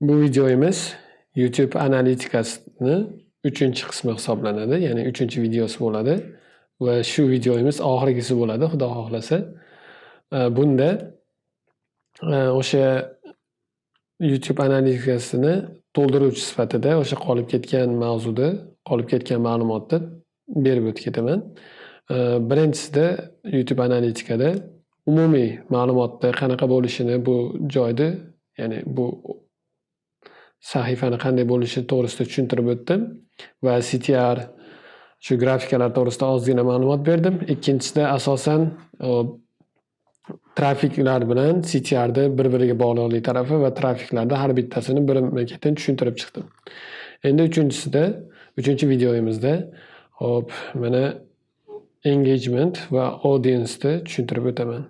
Bu videomiz YouTube analitikasini 3-chi qismi hisoblanadi, ya'ni 3-chi videosi bo'ladi va shu videomiz oxirgisi bo'ladi, Xudo xohlasa. Bunda o'sha YouTube analitikasini to'ldiruvchi sifatida o'sha qolib ketgan mavzuda, qolib ketgan ma'lumotni berib o'tib ketaman. Birinchisida YouTube analitikada umumiy ma'lumotni qanaqa bo'lishini bu joyda, ya'ni bu sahifani qanday bo'lishi to'g'risida tushuntirib o'tdim va CTR shu grafikalar to'g'risida ozgina ma'lumot berdim. Ikkinchisida asosan trafiklar bilan CTRni bir-biriga bog'liqlik tarafi va trafiklarda har bittasini birma-ketin tushuntirib chiqdim. Endi uchinchisida, 3-videomizda hop mana engagement va audience'ni tushuntirib o'taman.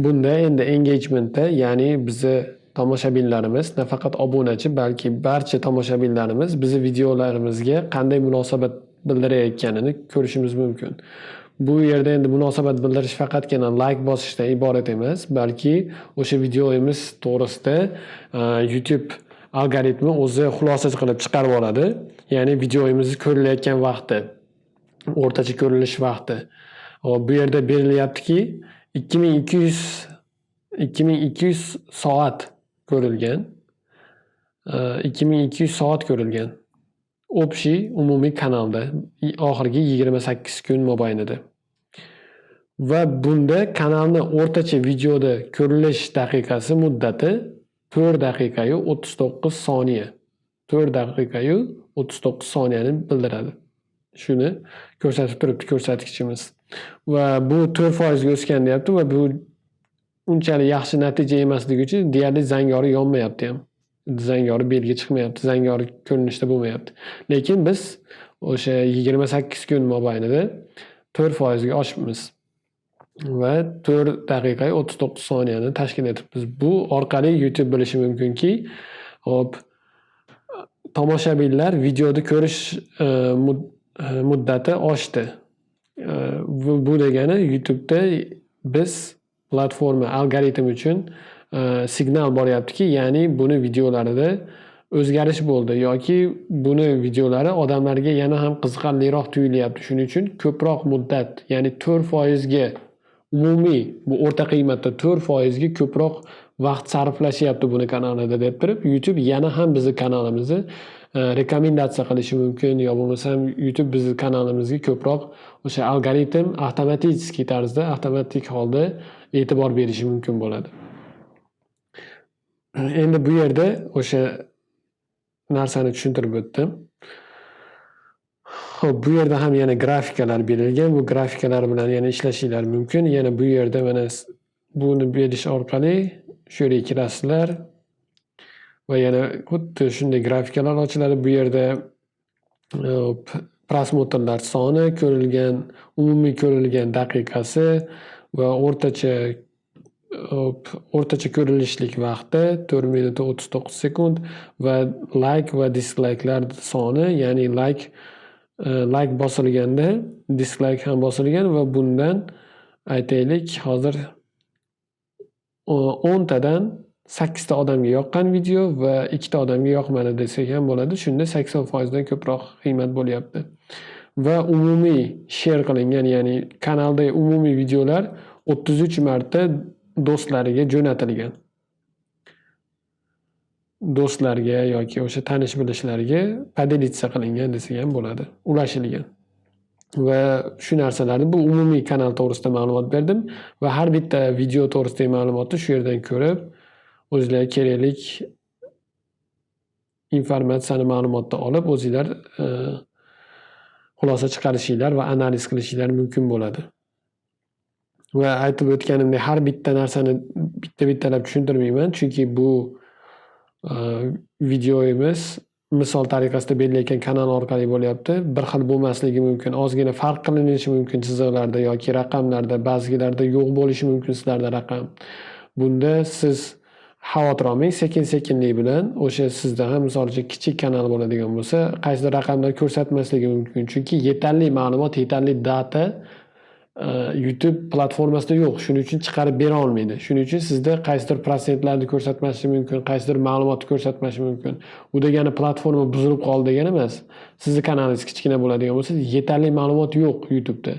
Bunda endi engagementda, ya'ni bizni tomoshabinlarimiz, nafaqat obunachi, balki barcha tomoshabinlarimiz bizni videolarimizga qanday munosabat bildirayotganini ko'rishimiz mumkin. Bu yerda endi munosabat bildirish faqatgina like bosishdan iborat emas, balki o'sha videomiz to'g'risida YouTube algoritmi o'zi xulosa qilib chiqarib oladi. Ya'ni videomizni ko'rilayotgan vaqti, o'rtacha ko'rilish vaqti. Bu yerda berilyaptiki 2200 soat ko'rilgan. 2200 soat ko'rilgan. Общий umumiy kanalda oxirgi 28 kun mobaynida. Va bunda kanalni o'rtacha videoda ko'rilish daqiqasi muddati 4 daqiqayu 39 soniya. 4 daqiqayu 39 soniyani bildiradi. Shuni ko'rsatib turibdi ko'rsatkichimiz. Va bu 4% ga o'sgan deyapti va bu unchalik yaxshi natija emasligi uchun deyarli zangori yonmayapti ham. Zangori belgi chiqmayapti, zangori ko'rinishda bo'lmayapti. Lekin biz o'sha 28 kun mobaynida 4% ga oshibmiz va 4 daqiqa 39 soniyani tashkil etibmiz. Bu orqali YouTube bilishi mumkinki, hop tomoshabinlar videoni ko'rish muddati oshdi. Bu degani YouTube'da biz platforma algoritm uchun signal boryaptiki, ya'ni buni videolarida o'zgarish bo'ldi yoki buni videolari odamlarga yana ham qiziqarliroq tuyulyapti. Shuning uchun ko'proq muddat, ya'ni 4% ga umumiy bu o'rta qiymatda 4% ga ko'proq vaqt sarflashyapti buni kanalida deb turib, YouTube yana ham bizni kanalimizni rekomendatsiya qilishi mumkin yo bo'lmasam YouTube bizni kanalimizga ko'proq o'sha algoritm avtomatik tarzda, avtomatik holda e'tibor berishi mumkin bo'ladi. Endi bu yerda o'sha narsani tushuntirib o'tdim. Xo'p, bu yerda ham yana grafikalar berilgan. Bu grafikalar bilan yana ishlashinglar mumkin. Yana bu yerda mana buni berish orqali shu yerga kirasizlar va yana xuddi shunday grafikalar ochiladi. Bu yerda prosmotrlar soni, ko'rilgan, umumiy ko'rilgan daqiqasi va o'rtacha ko'rilishlik vaqti 4 minut 39 sekund va like va dislike'lar soni, ya'ni like bosilganda dislike ham bosilgan va bundan aytaylik hozir 10 tadan 8 ta odamga yoqqan video va 2 ta odamga yoqmadi desak ham bo'ladi. Shunda 80% dan ko'proq qiymat bo'lyapti. Va umumiy share qilingan, ya'ni kanaldagi umumiy videolar 33 marta do'stlariga jo'natilgan. Do'stlarga yoki o'sha tanish bilishlarga podelitsiya qilingan desak ham bo'ladi, ulashilgan. Va shu narsalarni bu umumiy kanal to'g'risida ma'lumot berdim va har bitta video to'g'risidagi ma'lumotni shu yerdan ko'rib, o'zingizlarga kerakli informatsiyani, ma'lumotni olib, o'zingizlar xulosa chiqarishinglar va analiz qilishinglar mumkin bo'ladi. Va aytib o'tganimdek har bitta narsani bitta-bittalab tushuntirmayman, chunki bu videomiz misol tariqasida berilayotgan kanal orqali bo'lyapti. Bir xil bo'lmasligi mumkin, ozgina farq qilinishi mumkin chiziqlarda yoki raqamlarda, ba'zilarda yo'q bo'lishi mumkin sizlarda raqam. Bunda siz xavotir olmang, sekin-sekinlik bilan o'sha sizda ham misol uchun kichik kanal bo'ladigan bo'lsa, qaysidir raqamlar ko'rsatmasligi mumkin. Chunki yetarli ma'lumot, yetarli data YouTube platformasida yo'q. Shuning uchun chiqarib bera olmaydi. Shuning uchun sizda qaysidir prosentlarni ko'rsatmasligi mumkin, qaysidir ma'lumotni ko'rsatmasligi mumkin. Bu degani platforma buzilib qoldi degani emas. Sizni kanalingiz kichkina bo'ladigan bo'lsa, yetarli ma'lumot yo'q YouTube'da.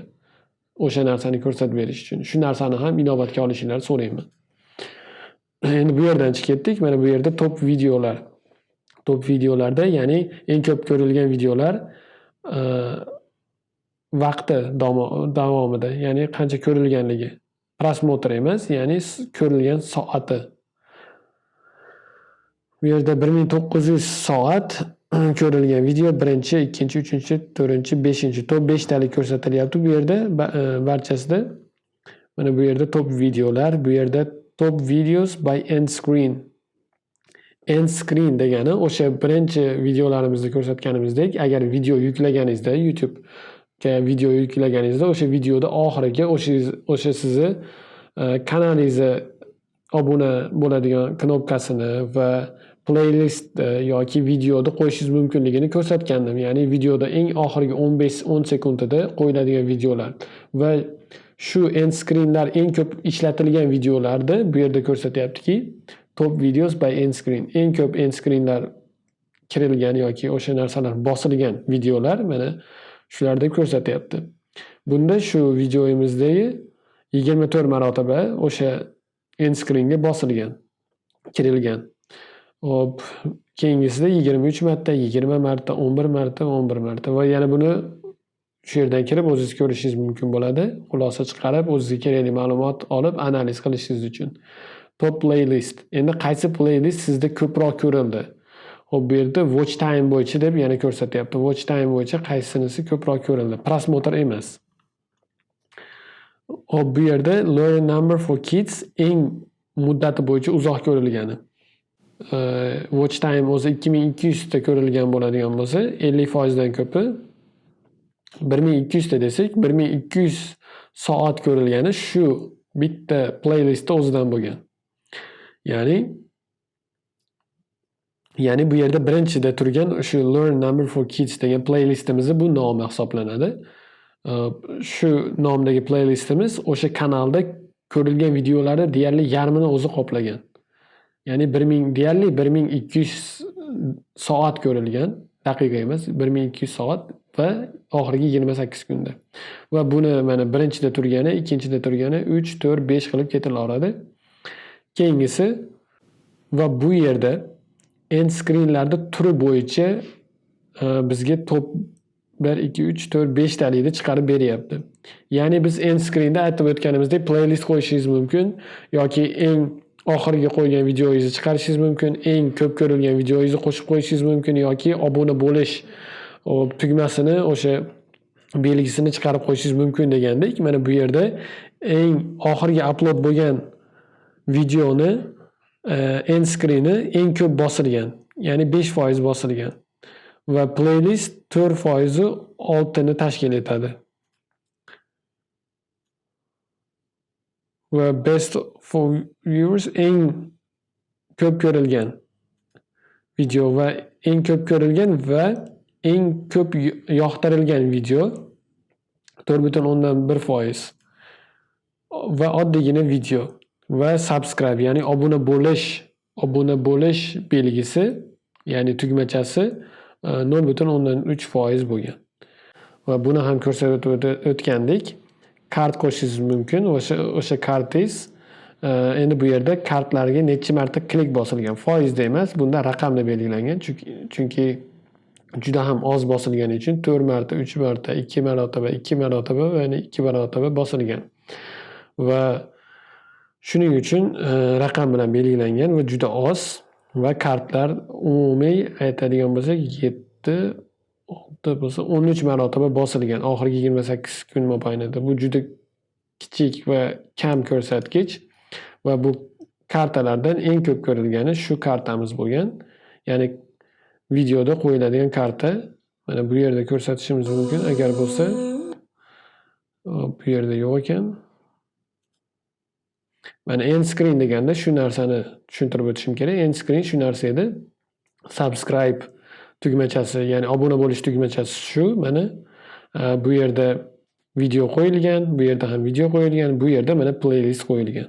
O'sha narsani ko'rsatib berish uchun. Shu narsani ham inobatga olishinglarni so'rayman. Endi bu yerdan chiqib ketdik. Mana bu yerda top videolar. Top videolarda, ya'ni eng ko'p ko'rilgan videolar vaqti davomida, ya'ni qancha ko'rilganligi. Prosmotr emas, ya'ni ko'rilgan soati. Bu yerda 1900 soat ko'rilgan video birinchi, ikkinchi, uchinchi, to'rtinchi, beshinchi top 5 talik ko'rsatilyapti. Bu yerda barchasida mana bu yerda top videolar, bu yerda top videos by end screen. End screen degani o'sha birinchi videolarimizda ko'rsatganimizdek, agar video yuklaganingizda YouTube video yuklaganingizda o'sha videoda oxiriga o'sha sizni kanalingizni obuna bo'ladigan knopkasini va playlist yoki videoda qo'yishingiz mumkinligini ko'rsatgandim. Ya'ni videoda eng oxirgi 15-10 sekundida qo'yiladigan videolar va shu end screenlar eng ko'p ishlatilgan videolarda bu yerda ko'rsatyaptiki, top videos by end screen. Eng ko'p end screenlar kirilgan yoki o'sha narsalar bosilgan videolar mana shularda ko'rsatyapti. Bunda shu videoyimizdagi 24 marotaba o'sha end screenga bosilgan, kirilgan. Hop, keyingisida 23 marta, 20 marta, 11 marta, 11 marta va yana buni shu yerdan kirib o'zingiz ko'rishingiz mumkin bo'ladi. Xulosa chiqarib, o'zingizga kerakli ma'lumot olib analiz qilishingiz uchun. Top playlist. Endi qaysi playlist sizda ko'proq ko'rildi? Hop, bu yerda watch time bo'yicha deb yana ko'rsatyapti. Watch time bo'yicha qaysinisi ko'proq ko'rildi? Prosmotr emas. Hop, bu yerda lower number for kids eng muddati bo'yicha uzoq ko'rilgani. Watch time o'zi 2200 ta ko'rilgan bo'ladigan bo'lsa, 50% dan ko'pi 1200 ta desak, 1200 soat ko'rilgani shu bitta playlistda o'zidan bo'lgan. Ya'ni bu yerda birinchida turgan shu Learn Number for Kids degan playlistimizni bu nomi hisoblanadi. Shu nomdagi playlistimiz o'sha kanalda ko'rilgan videolarni deyarli yarmini o'zi qoplagan. Ya'ni deyarli 1200 soat ko'rilgan, daqiqa emas, 1200 soat va oxirgi 28 kunda. Va buni mana birinchida turgani, ikkinchida turgani 3, 4, 5 qilib ketilaveradi. Keyingisi va bu yerda end screenlarda turi bo'yicha bizga top 1, 2, 3, 4, 5 talikni chiqarib beryapti. Ya'ni biz end screenda aytib o'tganimizdek playlist qo'yishingiz mumkin yoki eng oxirgi qo'ygan videoyingizni chiqarishingiz mumkin, eng ko'p ko'rilgan videoyingizni qo'shib qo'yishingiz mumkin yoki obuna bo'lish tugmasini, o'sha belgisini chiqarib qo'yishingiz mumkin degandek, mana bu yerda eng oxirgi upload bo'lgan videoni end screen'i eng ko'p bosilgan, ya'ni 5% bosilgan va playlist 4%, 6ni tashkil etadi. Va best for viewers eng ko'p ko'rilgan video va eng ko'p ko'rilgan va eng ko'p yoqtirilgan video 4.1% va oddiygina video va subscribe, ya'ni obuna bo'lish belgisi, ya'ni tugmachasi 0.3% bo'lgan. Va buni ham ko'rsatib o'tgandik. Kart qo'shishingiz mumkin. O'sha kartingiz endi bu yerda kartlarga necha marta klik bosilgan, foizda emas, bunda raqamda belgilangan. Chunki juda ham oz bosilgani uchun 4 marta, 3 marta, 2 marotaba, 2 marotaba va yana 2 marotaba bosilgan. Va shuning uchun raqam bilan belgilangan va juda oz va kartlar umumiy aytadigan bo'lsak 7 6 bo'lsa 13 marotaba bosilgan oxirgi 28 kun mobaynida. Bu juda kichik va kam ko'rsatkich va bu kartalardan eng ko'p ko'rilgani shu kartamiz bo'lgan. Ya'ni videoda qo'yiladigan karta. Mana bu yerda ko'rsatishimiz mumkin agar bo'lsa. Bu yerda yo'q ekan. Mana end screen deganda shu narsani tushuntirib o'tishim kerak. End screen shu narsa edi. Subscribe tugmachasi, ya'ni obuna bo'lish tugmachasi shu. Mana bu yerda video qo'yilgan, bu yerda ham video qo'yilgan, bu yerda mana playlist qo'yilgan.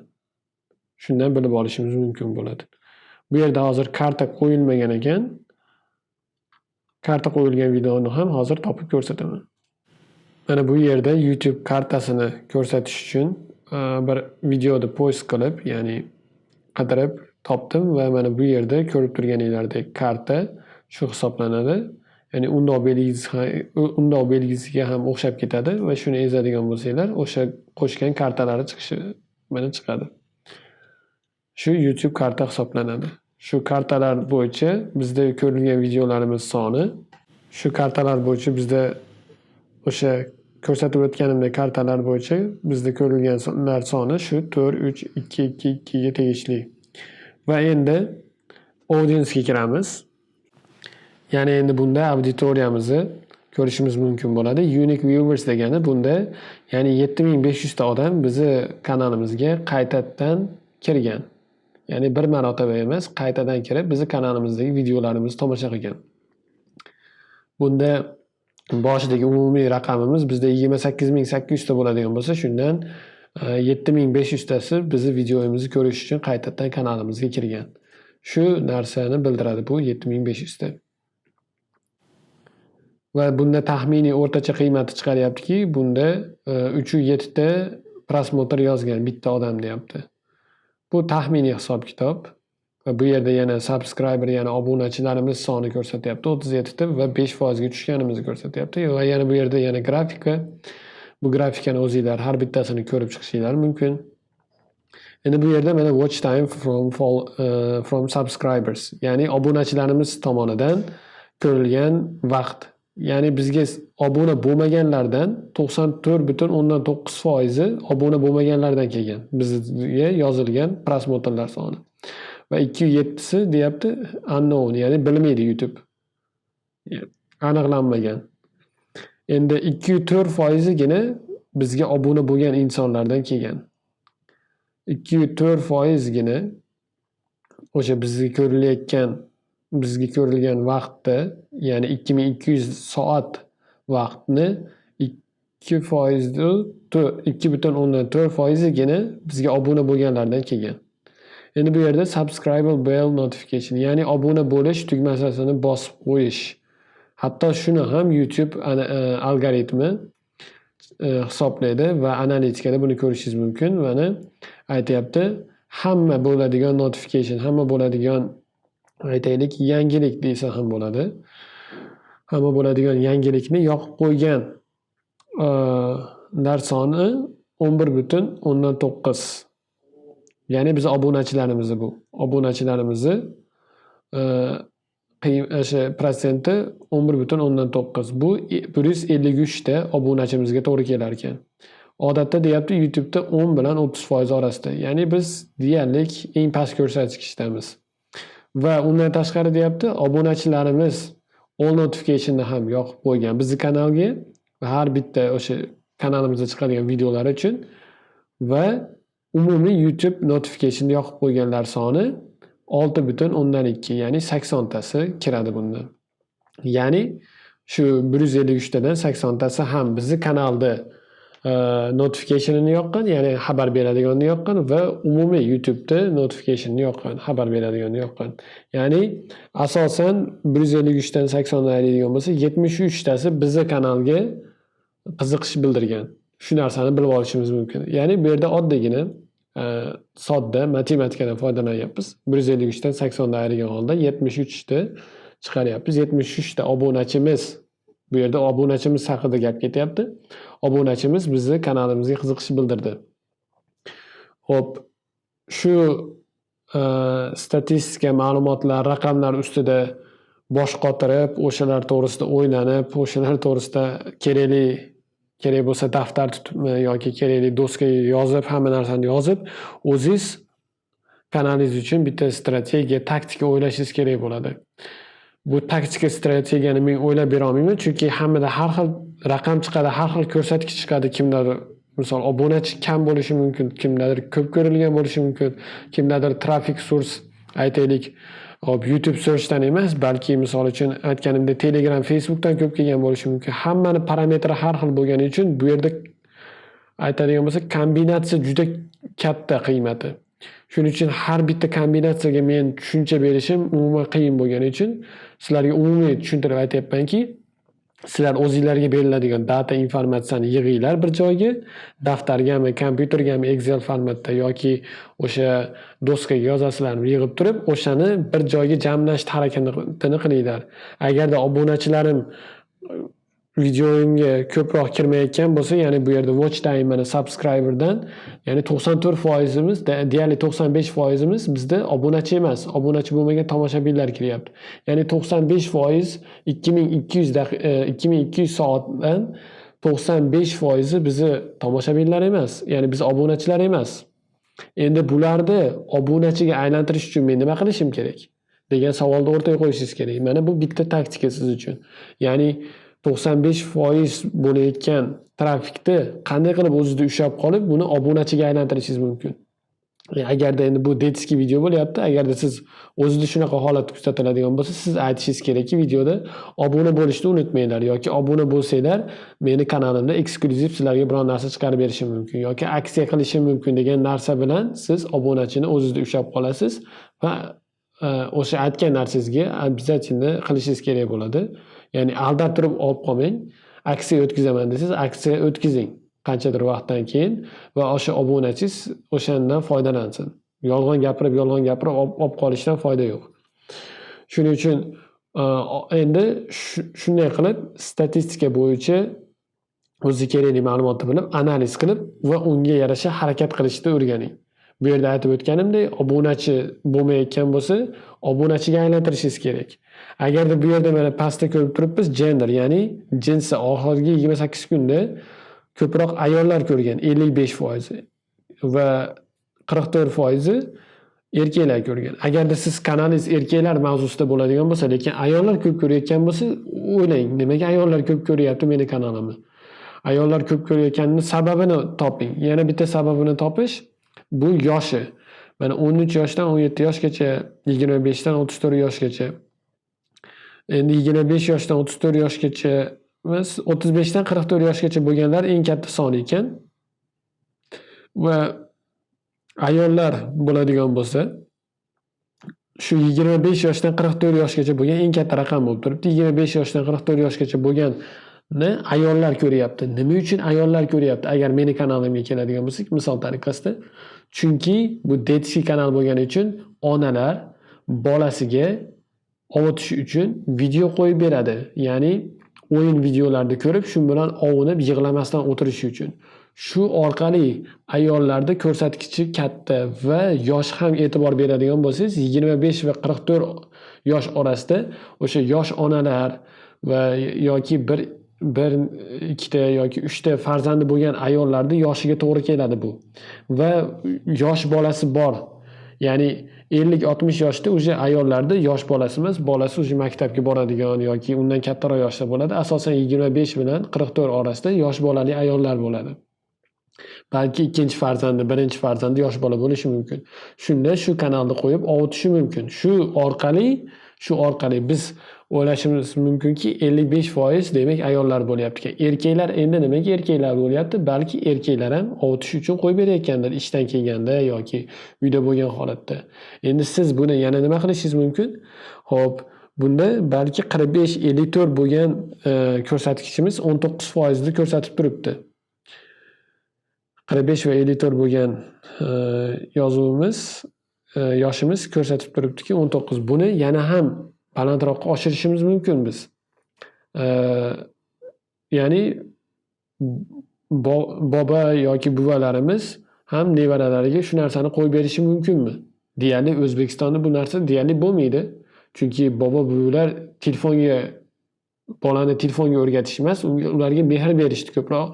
Shundan bilib olishimiz mumkin bo'ladi. Bu yerda hozir karta qo'yilmagan ekan. Karta qo'yilgan videoni ham hozir topib ko'rsataman. Mana bu yerda YouTube kartasini ko'rsatish uchun bir videoni post qilib, ya'ni qidirib topdim va mana bu yerda ko'rib turganinglardek karta shu hisoblanadi. Ya'ni undoq belgisiga ham o'xshab ketadi va shuni ezadigan bo'lsanglar, o'sha qo'shgan kartalari chiqishi mana chiqadi. Shu YouTube karta hisoblanadi. Shu kartalar bo'yicha bizda ko'rilgan videolarimiz soni, shu kartalar bo'yicha bizda o'sha ko'rsatib o'tganimdek kartalar bo'yicha bizda ko'rilganlar soni shu 4, 3, 2, 2, 2 ga tegishli. Va endi audience'ga kiramiz. Ya'ni endi bunda auditoriyamizni ko'rishimiz mumkin bo'ladi. Unique viewers degani bunda, ya'ni 7500 ta odam bizni kanalimizga qaytadan kirgan. Ya'ni bir marotaba emas, qaytadan kirib bizni kanalimizdagi videolarimizni tomosha qilgan. Bunda boshidagi umumiy raqamimiz bizda 28800 ta bo'ladigan bo'lsa, shundan 7500 tasi bizni videomizni ko'rish uchun qaytadan kanalimizga kirgan. Shu narsani bildiradi bu 7500 ta. Va bunda taxminiy o'rtacha qiymati chiqaryaptiki, bunda 307 ta prosmotr yozgan bitta odam deyapti. Bu taxminiy hisob-kitob. Va bu yerda yana subscriber, ya'ni obunachilarimiz soni ko'rsatyapti 37 ta va 5% ga tushganimizni ko'rsatyapti. Va yana bu yerda yana grafika. Bu grafikani o'zingizlar har bittasini ko'rib chiqishingiz mumkin. Endi bu yerda mana watch time from subscribers, ya'ni obunachilarimiz tomonidan ko'rilgan vaqt. Ya'ni bizga obuna bo'lmaganlardan 94,9% obuna bo'lmaganlardan kelgan. Bizga yozilgan prosmotrlar soni. Va 207 deyapti unknown, ya'ni bilmaydi YouTube. Aniqlanmagan. Endi 204% gina bizga obuna bo'lgan insonlardan kelgan. 204% gina o'sha bizga ko'rilgan vaqtda, ya'ni 2200 soat vaqtni 2,4% gina bizga obuna bo'lganlardan kelgan. Endi bu yerda subscribe bell notification, ya'ni obuna bo'lish tugmasini bosib qo'yish. Hatto shuni ham YouTube algoritmi hisoblaydi va analitikada buni ko'rishingiz mumkin. Mana aytayapti, hamma bo'ladigan notification, hamma bo'ladigan aytaylik yangilik desa ham bo'ladi. Hamma bo'ladigan yangilikni yoqib qo'ygan lar soni 11,9. Ya'ni biz obunachilarimizni bu. Obunachilarimizni o'sha protsenti 11,9. Bu 153 ta obunachimizga to'g'ri kelar ekan. Odatda deyapti YouTube'da 10 bilan 30% orasida. Ya'ni biz deyarli eng past ko'rsatkichdamiz. Va undan tashqari deyapti, obunachilarimiz all notificationni ham yoqib qo'ygan bizni kanalga va har bitta o'sha kanalimizda chiqadigan videolar uchun va umumiy YouTube notification yoqib qo'yganlar soni 6,2, ya'ni 80 tasi kiradi bunda. Ya'ni shu 153 tadan 80 tasi ham bizni kanalda notificationini yoqqan, ya'ni xabar beradiganini yoqqan va umumiy YouTube'da notificationni yoqqan, xabar beradiganini yoqqan. Ya'ni asosan 153 dan 80 dan ayiradigan bo'lsa, 73 tasi bizni kanalga qiziqish bildirgan. Shu narsani bilib olishimiz mumkin. Ya'ni bu yerda oddiygina sodda matematikadan foydalanyapmiz. 153 dan 80 dan ayirgan holda 73 ta chiqaryapmiz. 73 ta obunachimiz, bu yerda obunachimiz haqida gap ketyapti. Obunachimiz bizni kanalimizga qiziqish bildirdi. Xo'p, shu statistika ma'lumotlar, raqamlar ustida bosh qotirib, o'shalar to'g'risida o'ylanib, o'shalar to'g'risida kerak bo'lsa daftar tutibmi yoki kerakli doskaga yozib, hamma narsani yozib, o'zingiz kanalingiz uchun bitta strategiya, taktika o'ylashingiz kerak bo'ladi. Bu taktika strategiyani men o'ylab bera olmayman, chunki hammada har xil raqam chiqadi, har xil ko'rsatkich chiqadi. Kimdadir misol obunachi kam bo'lishi mumkin, kimdadir ko'p ko'rilgan bo'lishi mumkin, kimdadir traffic source aytaylik YouTube searchdan emas, balki misol uchun aytganimdek Telegram, Facebookdan ko'p kelgan bo'lishi mumkin. Hammani parametri har xil bo'lgani uchun bu yerda aytadigan bo'lsak, kombinatsiya juda katta qiymati. Shuning uchun har bitta kombinatsiyaga men tushuncha berishim umuman qiyin bo'lgani uchun sizlarga umumiy tushuntirib aytyapmanki, sizlar o'zingizlarga beriladigan data informatsiyani yig'inglar bir joyga, daftargami, kompyutergami, Excel formatda yoki o'sha doskaga yozasizlarmi yig'ib turib, o'shani bir joyga jamlash harakatini qilinglar. Agarda obunachilarim videoimga ko'proq kirmayotgan bo'lsa, ya'ni bu yerda watch time mana subscriberdan, ya'ni 94%imiz, deyarli 95%imiz bizda obunachi emas, obunachi bo'lmagan tomoshabinlar kiryapti. Ya'ni 95% 2200 soatdan 95% bizni tomoshabinlar emas, ya'ni biz obunachilar emas. Endi bularni obunachiga aylantirish uchun men nima qilishim kerak degan savolni o'rtaga qo'yishingiz kerak. Mana bu bitta taktika siz uchun. Ya'ni 95% bo'layotgan trafikni qanday qilib o'zida ushlab qolib, buni obunachiga aylantirishingiz mumkin. Agarda endi bu detskiy video bo'lyapti, agarda siz o'zida shunaqa holat kuzatiladigan bo'lsa, siz aytishingiz kerakki, videoda obuna bo'lishni unutmanglar yoki obuna bo'lsanglar, meni kanalimda eksklyuziv sizlarga biror narsa chiqarib berishim mumkin yoki aksiya qilishim mumkin degan narsa bilan siz obunachini o'zida ushlab qolasiz va o'sha aytgan narsangizga обязательно qilishingiz kerak bo'ladi. Ya'ni aldab turib olib qolmang. Aksiya o'tkazaman desangiz, aksiya o'tkazing qanchadir vaqtdan keyin va o'sha obunachingiz o'shandan foydalansin. Yolg'on gapirib olib qolishdan foyda yo'q. Shuning uchun endi shunday qilib statistika bo'yicha o'ziga kerakli ma'lumotni bilib, analiz qilib va unga yarasha harakat qilishni o'rganing. Bu yerda aytib o'tganimdek, obunachi bo'lmayotgan bo'lsa, obunachiga aylantirishingiz kerak. Agarda bu yerda mana pastda ko'rib turibmiz, gender, ya'ni jinsi oxirgi 28 kunda ko'proq ayollar ko'rgan 55% va 44% erkaklar ko'rgan. Agarda siz kanalingiz erkaklar mavzusida bo'ladigan bo'lsa, lekin ayollar ko'p ko'rayotgan bo'lsa, o'ylang, nimaga ayollar ko'p ko'ryapti meni kanalimni? Ayollar ko'p ko'rayotganining sababini toping. Yana bitta sababini topish bu yoshi. Mana 13 yoshdan 17 yoshgacha, 25 dan 34 yoshgacha. Endi 25 yoshdan 34 yoshgacha va 35 dan 44 yoshgacha bo'lganlar eng katta son ekan. Va ayollar bo'ladigan bo'lsa, shu 25 yoshdan 44 yoshgacha bo'lgan eng katta raqam bo'lib turibdi. 25 yoshdan 44 yoshgacha bo'lganni ayollar ko'ryapti. Nima uchun ayollar ko'ryapti? Agar meni kanalimga keladigan bo'lsak, misol tariqasida, chunki bu detskiy kanal bo'lgani uchun onalar bolasiga ovutish uchun video qo'yib beradi. Ya'ni o'yin videolarni ko'rib, shu bilan ovunib yig'lamasdan o'tirishi uchun. Shu orqali ayollarda ko'rsatkichi katta va yosh ham e'tibor beradigan bo'lsangiz, 25 va 44 yosh orasida o'sha yosh onalar va yoki bir ikkita yoki 3 ta farzandi bo'lgan ayollarning yoshiga to'g'ri keladi bu. Va yosh bolasi bor. Ya'ni 50-60 yoshda o'sha ayollarda yosh bolasi emas, bolasi o'sha maktabga boradigan yoki undan kattaroq yoshda bo'ladi. Asosan 25 bilan 44 orasida yosh bolali ayollar bo'ladi. Balki ikkinchi farzandi, birinchi farzandi yosh bola bo'lishi mumkin. Shunda shu kanalni qo'yib ovutishi mumkin. Shu orqali biz o'ylashimiz mumkinki 55% demak ayollar bo'lyapti ekan. Erkaklar endi nimaga erkaklar bo'lyapti? Balki erkaklar ham ovutish uchun qo'yib berayotgandir ishdan kelganda yoki uyda bo'lgan holatda. Endi siz buni yana nima qilishingiz mumkin? Xo'p, bunda balki 45-54 bo'lgan ko'rsatkichimiz 19% ni ko'rsatib turibdi. 45 va 54 bo'lgan yozuvimiz, yoshimiz ko'rsatib turibdiki 19. Buni yana ham balandroqqa oshirishimiz mumkin biz. Ya'ni bobo yoki buvalarimiz ham nevaralariga shu narsani qo'yib berishi mumkinmi? Deyarli O'zbekistonda bu narsa deyarli bo'lmaydi. Chunki bobo buvilar bolani telefonga o'rgatish emas, ularga mehr berishni ko'proq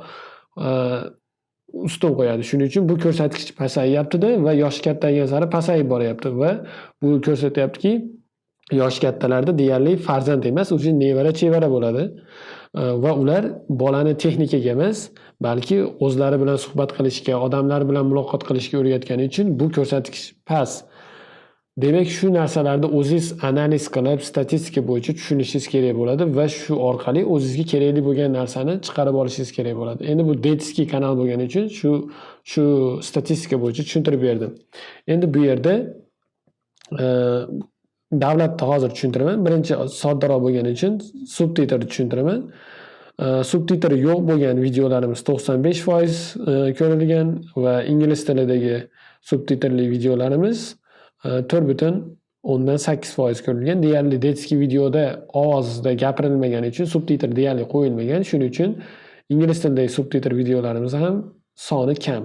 ustun qo'yadi. Shuning uchun bu ko'rsatkich pasayyapti-da va yoshi kattaygan sari pasayib boryapti va bu ko'rsatyaptiki, yoshi kattalarda deyarli farzand emas, o'sha nevara-chevara bo'ladi. Va ular bolani texnikaga emas, balki o'zlari bilan suhbat qilishga, odamlar bilan muloqot qilishga o'rgatgani uchun bu ko'rsatkich past. Demak, shu narsalarni o'zingiz analiz qilib, statistika bo'yicha tushunishingiz kerak bo'ladi va shu orqali o'zingizga kerakli bo'lgan narsani chiqarib olishingiz kerak bo'ladi. Endi bu Detskiy kanal bo'lgani uchun shu statistika bo'yicha tushuntirib berdim. Endi bu yerda davlatni hozir tushuntiraman. Birinchi soddaroq bo'lgani uchun subtitrni tushuntiraman. Subtitr yo'q bo'lgan videolarimiz 95% ko'rilgan va ingliz tilidagi subtitrli videolarimiz 4,8% ko'rilgan. Deyarli Detskiy videoda ovozda gapirilmagani uchun subtitr deyarli qo'yilmagan. Shuning uchun ingliz tilidagi subtitr videolarimiz ham soni kam.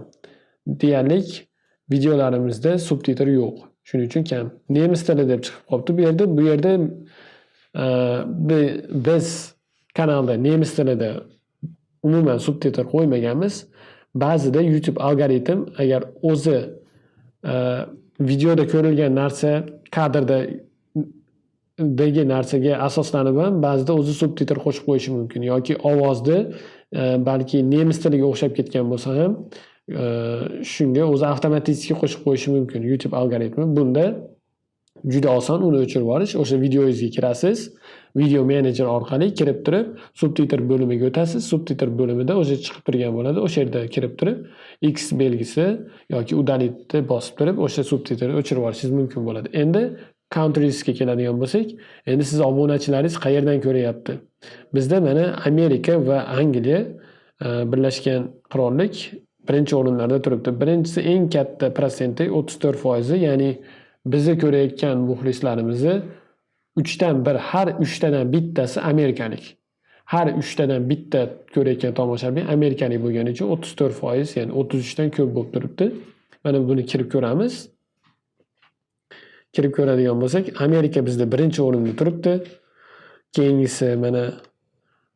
Deyarli videolarimizda subtitr yo'q. Shuning uchun kam. Nemis tili deb chiqib qolibdi bu yerda biz kanalda nemis tilida umuman subtitr qo'ymaganmiz. Ba'zida YouTube algoritm agar o'zi videoda ko'rilgan narsa kadrdagi narsaga asoslanib ham ba'zida o'zi subtitr qo'shib qo'yishi mumkin yoki ovozni balki nemis tiliga o'xshab ketgan bo'lsa ham shunga o'zi avtomatik qo'shib qo'yishi mumkin YouTube algoritmi. Bunda juda oson uni o'chirib olish. O'sha videoyingizga kirasiz, video menejer orqali kirib turib, subtitr bo'limiga o'tasiz. Subtitr bo'limida o'zi chiqib turgan bo'ladi. O'sha yerda kirib turib, X belgisi yoki udalitni bosib turib, o'sha subtitrni o'chirib olishingiz mumkin bo'ladi. Endi countriesga keladigan bo'lsak, endi siz obunachilaringiz qayerdan ko'ryapti? Bizda mana Amerika va Angliya, Birlashgan Qirollik birinchi o'rinlarda turibdi. Birinchisi eng katta protsenti 34%, ya'ni bizni ko'rayotgan muxlislarimizni 3dan 1, har 3tadan bittasi amerikalik. Har 3tadan bitta ko'rayotgan tomoshabin amerikalik bo'lgani uchun 34%, ya'ni 33dan ko'p bo'lib turibdi. Mana buni kirib ko'ramiz. Kirib ko'radigan bo'lsak, Amerika bizda birinchi o'rinda turibdi. Keyingisi mana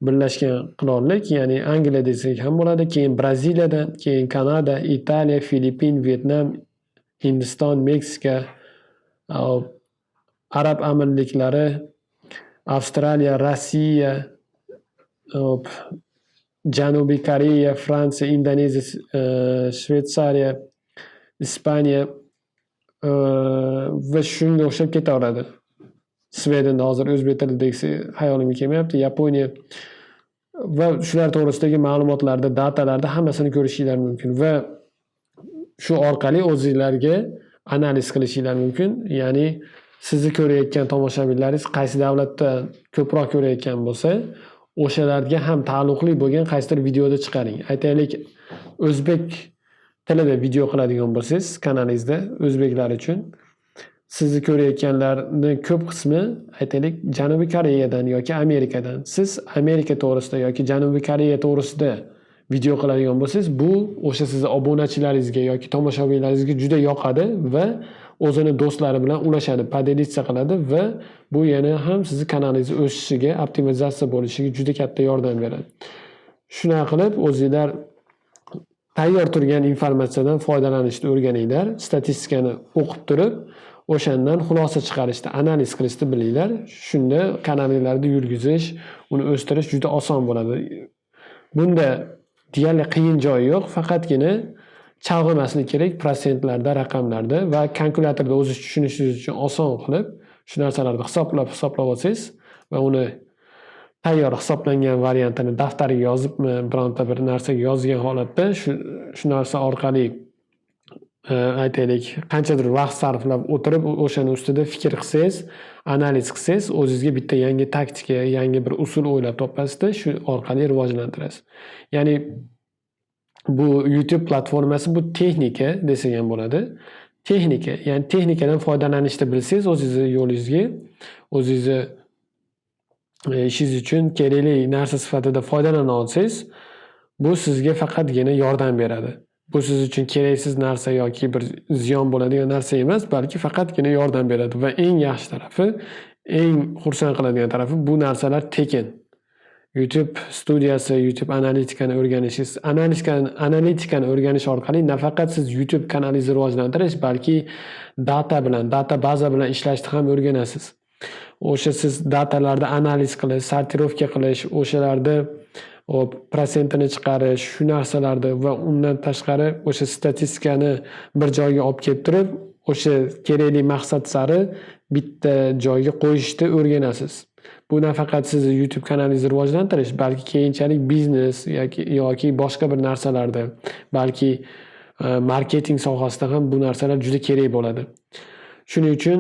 Birlashgan Qirollik, ya'ni Angliya desak ham bo'ladi. Keyin Braziliyadan, keyin Kanada, Italiya, Filippin, Vyetnam, Hindiston, Meksika, Arab Amirliklari, Avstraliya, Rossiya, Janubiy Koreya, Fransiya, Indoneziya, Shveysariya, Ispaniya va shunga o'xshab ketaveradi. Svedenda hozir o'zbek tilidagisi hayolimga kelmayapti. Yaponiya va shular to'g'risidagi ma'lumotlarda, datalarda hammasini ko'rishinglar mumkin va shu orqali o'zingizlarga analiz qilishinglar mumkin. Ya'ni sizni ko'rayotgan tomoshabinlaringiz qaysi davlatda ko'proq ko'rayotgan bo'lsa, o'shalarga ham taalluqli bo'lgan qaysidir videoda chiqaring. Aytaylik, o'zbek tilida video qiladigan bo'lsangiz kanalingizda o'zbeklar uchun sizni ko'rayotganlarning ko'p qismi aytaylik Janubiy Koreyadan yoki Amerikadan. Siz Amerika to'g'risida yoki Janubiy Koreya to'g'risida video qiladigan bo'lsangiz, bu o'sha sizni obunachilaringizga yoki tomoshabinlaringizga juda yoqadi va o'zini do'stlari bilan ulashadi, podelitsa qiladi va bu yana ham sizni kanalingiz o'sishiga, optimizatsiya bo'lishiga juda katta yordam beradi. Shuna qilib o'zingizlar tayyor turgan informatsiyadan foydalanishni o'rganinglar, statistikani o'qib turib, o'shandan xulosa chiqarishni, analiz qilishni bilinglar. Shunda kanalingizlarni yurgizish, uni o'stirish juda oson bo'ladi. Bunda deyarli qiyin joyi yo'q, faqatgina chalg'imaslik kerak prosentlarda, raqamlarda va kalkulyatorda o'zingiz tushunishingiz uchun oson qilib shu narsalarni hisoblab olsangiz va uni tayyor hisoblangan variantini daftariga yozibmi, bironta bir narsaga yozgan holatda shu narsa orqali aytaylik qanchadir vaqt sarflab o'tirib o'shani ustida fikr qilsangiz, analiz qilsangiz, o'zingizga bitta yangi taktika, yangi bir usul o'ylab topasizda, shu orqali rivojlantirasiz. Ya'ni bu YouTube platformasi bu texnika desak ham bo'ladi. Texnika, ya'ni texnikadan foydalanishni bilsangiz, o'zingizni yo'lingizga, o'zingizni ishingiz uchun kerakli narsa sifatida foydalana olsangiz, bu sizga faqatgina yordam beradi. Bu siz uchun keraksiz narsa yoki bir ziyon bo'ladigan narsa emas, balki faqatgina yordam beradi va eng yaxshi tarafi, eng xursand qiladigan tarafi bu narsalar tekin. YouTube studiyasi, YouTube analitikani o'rganishingiz, analitikani o'rganish orqali nafaqat siz YouTube kanalingizni rivojlantirish, balki data baza bilan ishlashni ham o'rganasiz. O'sha siz datalarni analiz qilish, sortirovka qilish, o'shalarda prosentini chiqarish, shu narsalarni va undan tashqari o'sha statistikani bir joyga olib kelib turib, o'sha kerakli maqsad sari bitta joyga qo'yishni o'rganasiz. Bu nafaqat sizni YouTube kanalingizni rivojlantirish, balki keyinchalik biznes yoki boshqa bir narsalarda, balki marketing sohasida ham bu narsalar juda kerak bo'ladi. Shuning uchun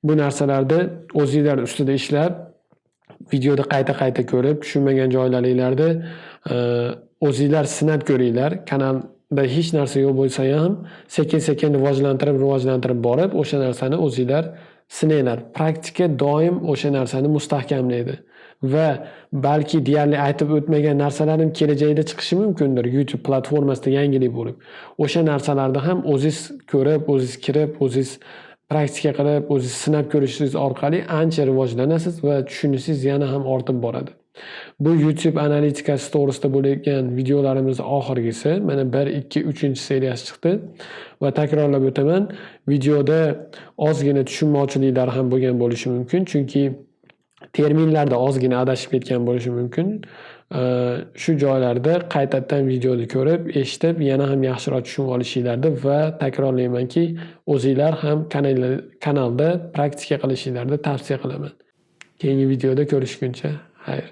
bu narsalarda o'zingizlar ustida ishlab, videoda qayta ko'rib, tushunmagan joylaringizda o'zingizlar sinab ko'ringlar. Kanalda hech narsa yo'q bo'lsa ham sekin rivojlantirib borib, o'sha narsani o'zingizlar sinanglar. Praktika doim o'sha narsani mustahkamlaydi va balki deyarli aytib o'tmagan narsalarim kelajakda chiqishi mumkindir YouTube platformasida yangilik bo'lib. O'sha narsalarni ham o'zingiz ko'rib, o'zingiz kirib, o'zingiz praktika qilib, o'zingiz sinab ko'rishingiz orqali ancha rivojlanasiz va tushunishingiz yana ham ortib boradi. Bu YouTube analitikasi to'g'risida bo'lgan videolarimiz oxirgisi. Mana 1, 2, 3-seriyasi chiqdi va takrorlab o'taman, videoda ozgina tushunmovchiliklar ham bo'lgan bo'lishi mumkin, chunki terminlarda ozgina adashib ketgan bo'lishi mumkin. Shu joylarda qaytadan videoni ko'rib, eshitib, yana ham yaxshiroq tushunib olishinglarni va takrorlaymanki, o'zingizlar ham kanalda praktika qilishinglarni tavsiya qilaman. Keyingi videoda ko'rishguncha, xayr.